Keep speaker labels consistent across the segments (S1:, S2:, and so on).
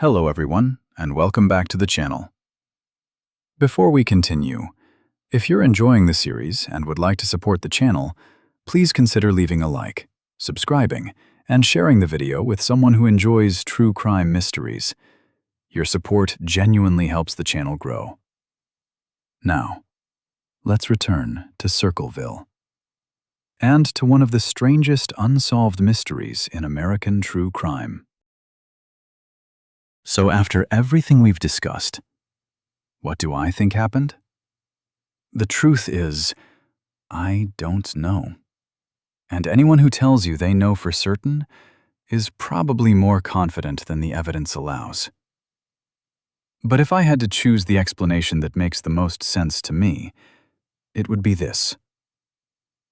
S1: Hello everyone, and welcome back to the channel. Before we continue, if you're enjoying the series and would like to support the channel, please consider leaving a like, subscribing, and sharing the video with someone who enjoys true crime mysteries. Your support genuinely helps the channel grow. Now, let's return to Circleville and to one of the strangest unsolved mysteries in American true crime. So after everything we've discussed, what do I think happened? The truth is, I don't know. And anyone who tells you they know for certain is probably more confident than the evidence allows. But if I had to choose the explanation that makes the most sense to me, it would be this.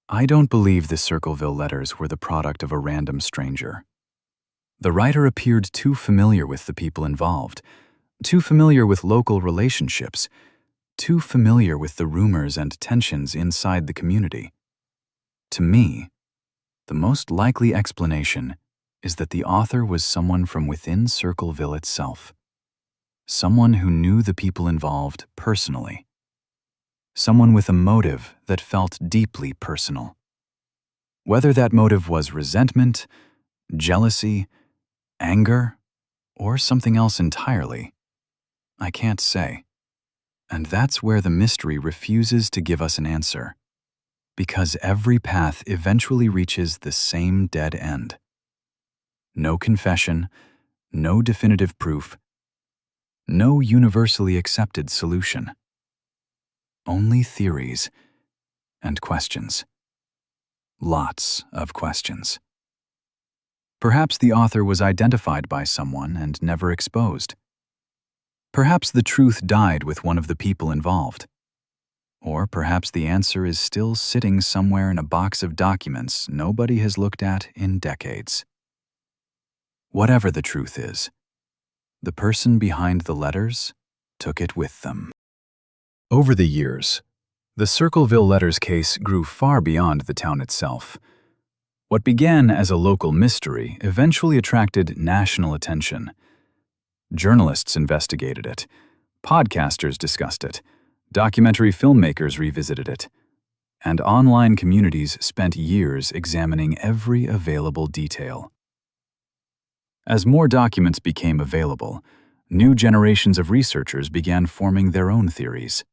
S1: I don't believe the Circleville letters were the product of a random stranger. The writer appeared too familiar with the people involved, too familiar with local relationships, too familiar with the rumors and tensions inside the community. To me, the most likely explanation is that the author was someone from within Circleville itself, someone who knew the people involved personally, someone with a motive that felt deeply personal. Whether that motive was resentment, jealousy, anger, or something else entirely, I can't say. And that's where the mystery refuses to give us an answer, because every path eventually reaches the same dead end. No confession, no definitive proof, no universally accepted solution. Only theories and questions. Lots of questions. Perhaps the author was identified by someone and never exposed. Perhaps the truth died with one of the people involved. Or perhaps the answer is still sitting somewhere in a box of documents nobody has looked at in decades. Whatever the truth is, the person behind the letters took it with them. Over the years, the Circleville letters case grew far beyond the town itself. What began as a local mystery eventually attracted national attention. Journalists investigated it, podcasters discussed it, documentary filmmakers revisited it, and online communities spent years examining every available detail. As more documents became available, new generations of researchers began forming their own theories.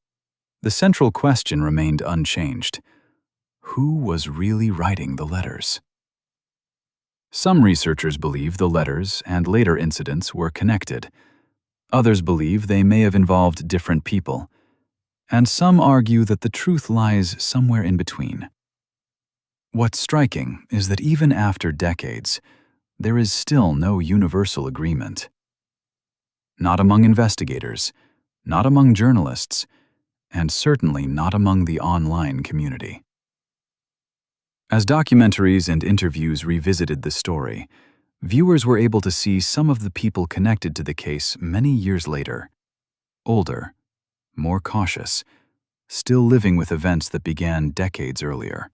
S1: The central question remained unchanged. Who was really writing the letters? Some researchers believe the letters and later incidents were connected. Others believe they may have involved different people. And some argue that the truth lies somewhere in between. What's striking is that even after decades, there is still no universal agreement. Not among investigators, not among journalists, and certainly not among the online community. As documentaries and interviews revisited the story, viewers were able to see some of the people connected to the case many years later. Older, more cautious, still living with events that began decades earlier.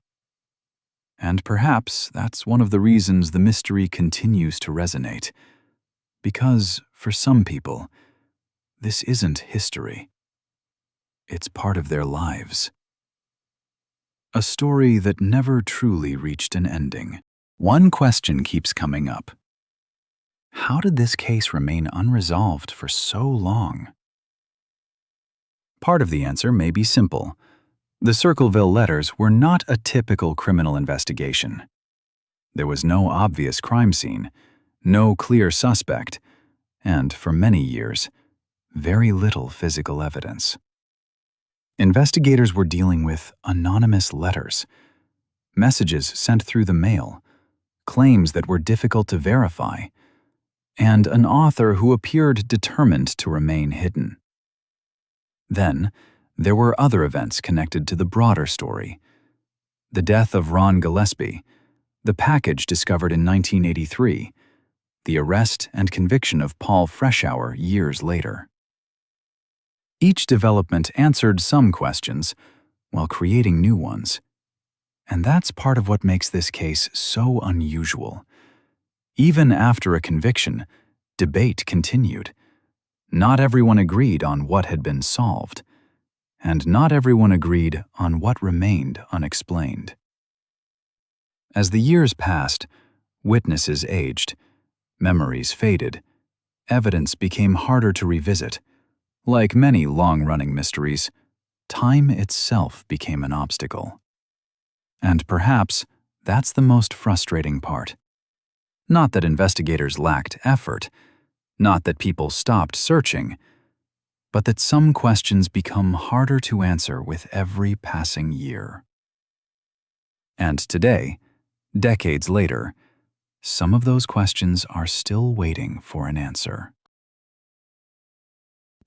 S1: And perhaps that's one of the reasons the mystery continues to resonate. Because, for some people, this isn't history. It's part of their lives. A story that never truly reached an ending. One question keeps coming up. How did this case remain unresolved for so long? Part of the answer may be simple. The Circleville letters were not a typical criminal investigation. There was no obvious crime scene, no clear suspect, and, for many years, very little physical evidence. Investigators were dealing with anonymous letters, messages sent through the mail, claims that were difficult to verify, and an author who appeared determined to remain hidden. Then, there were other events connected to the broader story. The death of Ron Gillespie, the package discovered in 1983, the arrest and conviction of Paul Freshour years later. Each development answered some questions while creating new ones. And that's part of what makes this case so unusual. Even after a conviction, debate continued. Not everyone agreed on what had been solved, and not everyone agreed on what remained unexplained. As the years passed, witnesses aged, memories faded, evidence became harder to revisit. Like many long-running mysteries, time itself became an obstacle. And perhaps that's the most frustrating part. Not that investigators lacked effort, not that people stopped searching, but that some questions become harder to answer with every passing year. And today, decades later, some of those questions are still waiting for an answer.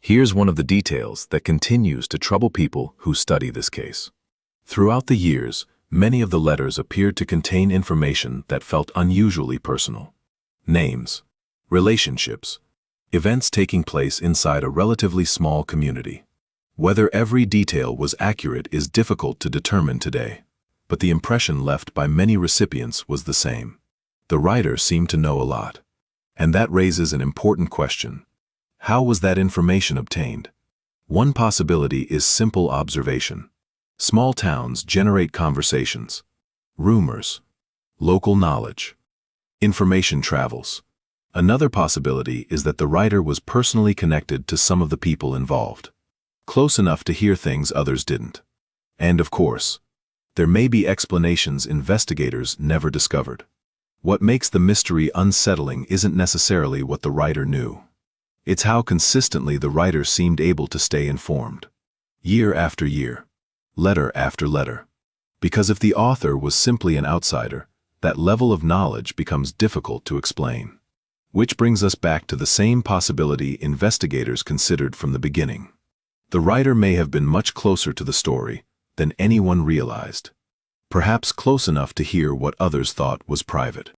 S2: Here's one of the details that continues to trouble people who study this case. Throughout the years, many of the letters appeared to contain information that felt unusually personal. Names, relationships, events taking place inside a relatively small community. Whether every detail was accurate is difficult to determine today, but the impression left by many recipients was the same. The writer seemed to know a lot. And that raises an important question. How was that information obtained? One possibility is simple observation. Small towns generate conversations, rumors, local knowledge. Information travels. Another possibility is that the writer was personally connected to some of the people involved, close enough to hear things others didn't. And of course, there may be explanations investigators never discovered. What makes the mystery unsettling isn't necessarily what the writer knew. It's how consistently the writer seemed able to stay informed. Year after year, letter after letter. Because if the author was simply an outsider, that level of knowledge becomes difficult to explain. Which brings us back to the same possibility investigators considered from the beginning. The writer may have been much closer to the story than anyone realized. Perhaps close enough to hear what others thought was private.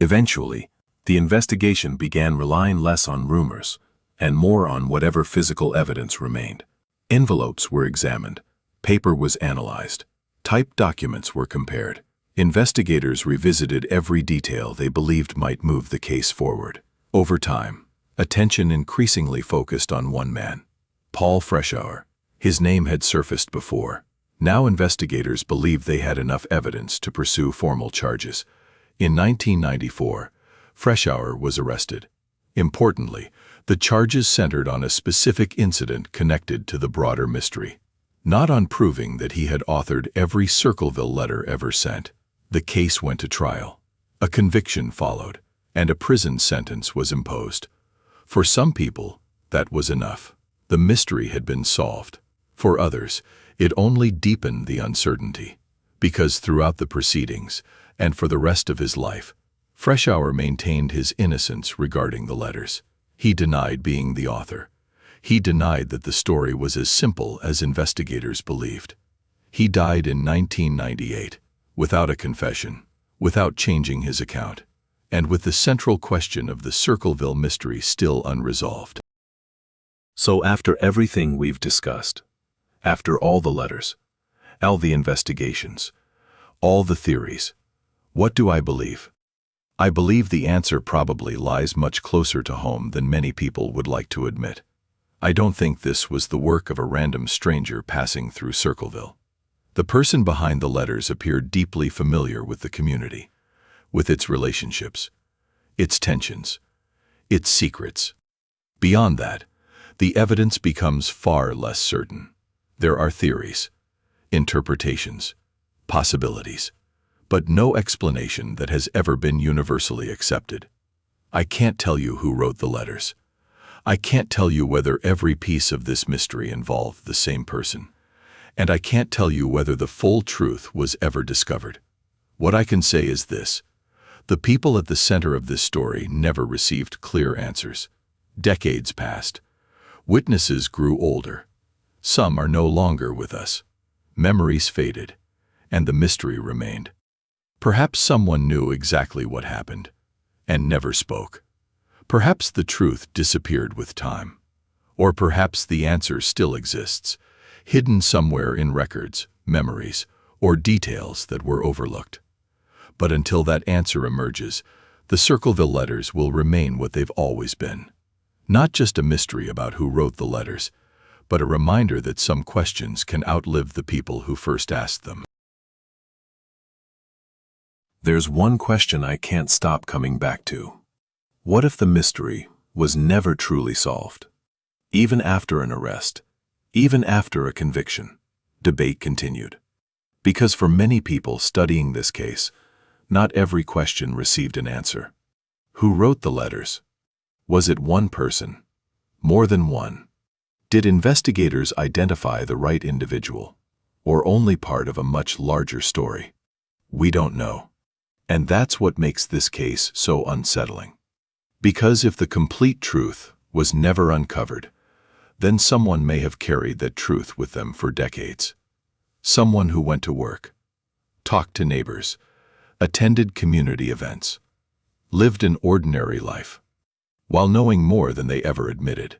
S2: Eventually, the investigation began relying less on rumors and more on whatever physical evidence remained. Envelopes were examined, paper was analyzed, typed documents were compared. Investigators revisited every detail they believed might move the case forward. Over time, attention increasingly focused on one man, Paul Freshour. His name had surfaced before. Now investigators believed they had enough evidence to pursue formal charges. In 1994, Freshour was arrested. Importantly, the charges centered on a specific incident connected to the broader mystery, not on proving that he had authored every Circleville letter ever sent. The case went to trial. A conviction followed, and a prison sentence was imposed. For some people, that was enough. The mystery had been solved. For others, it only deepened the uncertainty, because throughout the proceedings, and for the rest of his life, Freshour maintained his innocence regarding the letters. He denied being the author. He denied that the story was as simple as investigators believed. He died in 1998, without a confession, without changing his account, and with the central question of the Circleville mystery still unresolved. So after everything we've discussed, after all the letters, all the investigations, all the theories, what do I believe? I believe the answer probably lies much closer to home than many people would like to admit. I don't think this was the work of a random stranger passing through Circleville. The person behind the letters appeared deeply familiar with the community, with its relationships, its tensions, its secrets. Beyond that, the evidence becomes far less certain. There are theories, interpretations, possibilities, but no explanation that has ever been universally accepted. I can't tell you who wrote the letters. I can't tell you whether every piece of this mystery involved the same person. And I can't tell you whether the full truth was ever discovered. What I can say is this: the people at the center of this story never received clear answers. Decades passed. Witnesses grew older. Some are no longer with us. Memories faded, and the mystery remained. Perhaps someone knew exactly what happened and never spoke. Perhaps the truth disappeared with time. Or perhaps the answer still exists, hidden somewhere in records, memories, or details that were overlooked. But until that answer emerges,
S3: The Circleville letters will remain what they've always been. Not just a mystery about who wrote the letters, but a reminder that some questions can outlive the people who first asked them.
S2: There's one question I can't stop coming back to. What if the mystery was never truly solved? Even after an arrest, even after a conviction, debate continued. Because for many people studying this case, not every question received an answer. Who wrote the letters? Was it one person? More than one? Did investigators identify the right individual, or only part of a much larger story? We don't know. And that's what makes this case so unsettling. Because if the complete truth was never uncovered, then someone may have carried that truth with them for decades. Someone who went to work, talked to neighbors, attended community events, lived an ordinary life, while knowing more than they ever admitted.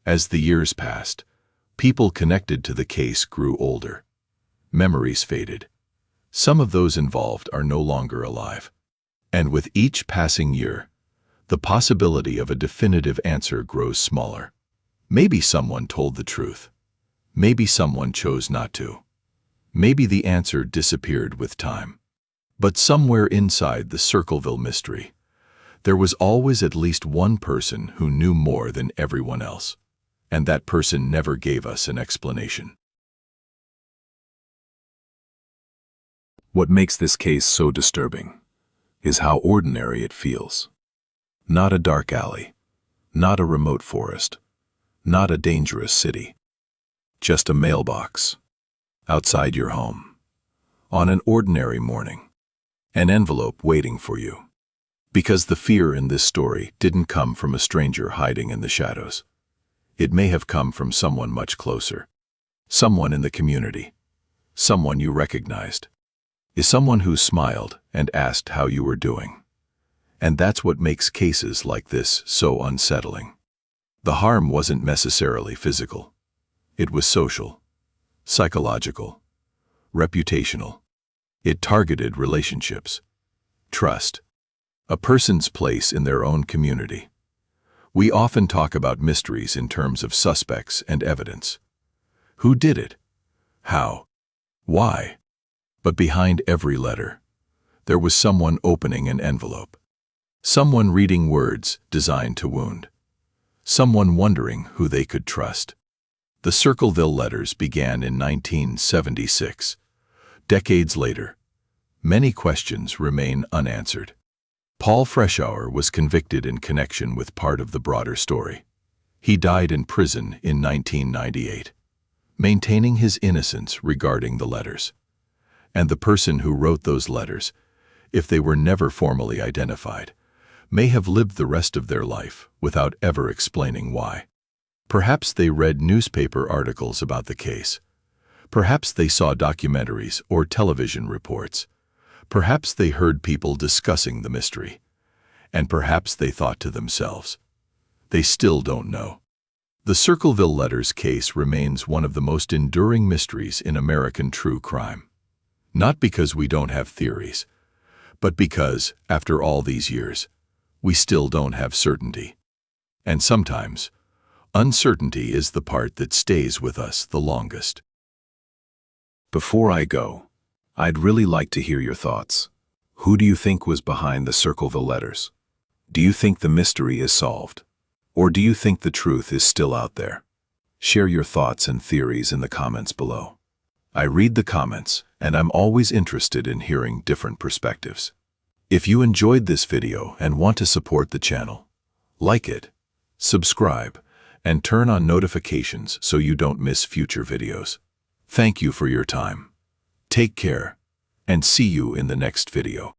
S2: As the years passed, people connected to the case grew older. Memories faded. Some of those involved are no longer alive. And with each passing year, the possibility of a definitive answer grows smaller. Maybe someone told the truth. Maybe someone chose not to. Maybe the answer disappeared with time. But somewhere inside the Circleville mystery, there was always at least one person who knew more than everyone else, and that person never gave us an explanation. What makes this case so disturbing is how ordinary it feels. Not a dark alley, not a remote forest, not a dangerous city. Just a mailbox, outside your home, on an ordinary morning, an envelope waiting for you. Because the fear in this story didn't come from a stranger hiding in the shadows. It may have come from someone much closer, someone in the community, someone you recognized, is someone who smiled and asked how you were doing. And that's what makes cases like this so unsettling. The harm wasn't necessarily physical. It was social, psychological, reputational. It targeted relationships, trust, a person's place in their own community. We often talk about mysteries in terms of suspects and evidence. Who did it? How? Why? But behind every letter, there was someone opening an envelope. Someone reading words designed to wound. Someone wondering who they could trust. The Circleville letters began in 1976. Decades later, many questions remain unanswered. Paul Freshour was convicted in connection with part of the broader story. He died in prison in 1998, maintaining his innocence regarding the letters. And the person who wrote those letters, if they were never formally identified, may have lived the rest of their life without ever explaining why. Perhaps they read newspaper articles about the case. Perhaps they saw documentaries or television reports. Perhaps they heard people discussing the mystery. And perhaps they thought to themselves, they still don't know. The Circleville letters case remains one of the most enduring mysteries in American true crime. Not because we don't have theories, but because, after all these years, we still don't have certainty. And sometimes, uncertainty is the part that stays with us the longest. Before I go, I'd really like to hear your thoughts. Who do you think was behind the Circleville letters? Do you think the mystery is solved? Or do you think the truth is still out there? Share your thoughts and theories in the comments below. I read the comments, and I'm always interested in hearing different perspectives. If you enjoyed this video and want to support the channel, like it, subscribe, and turn on notifications so you don't miss future videos. Thank you for your time. Take care, and see you in the next video.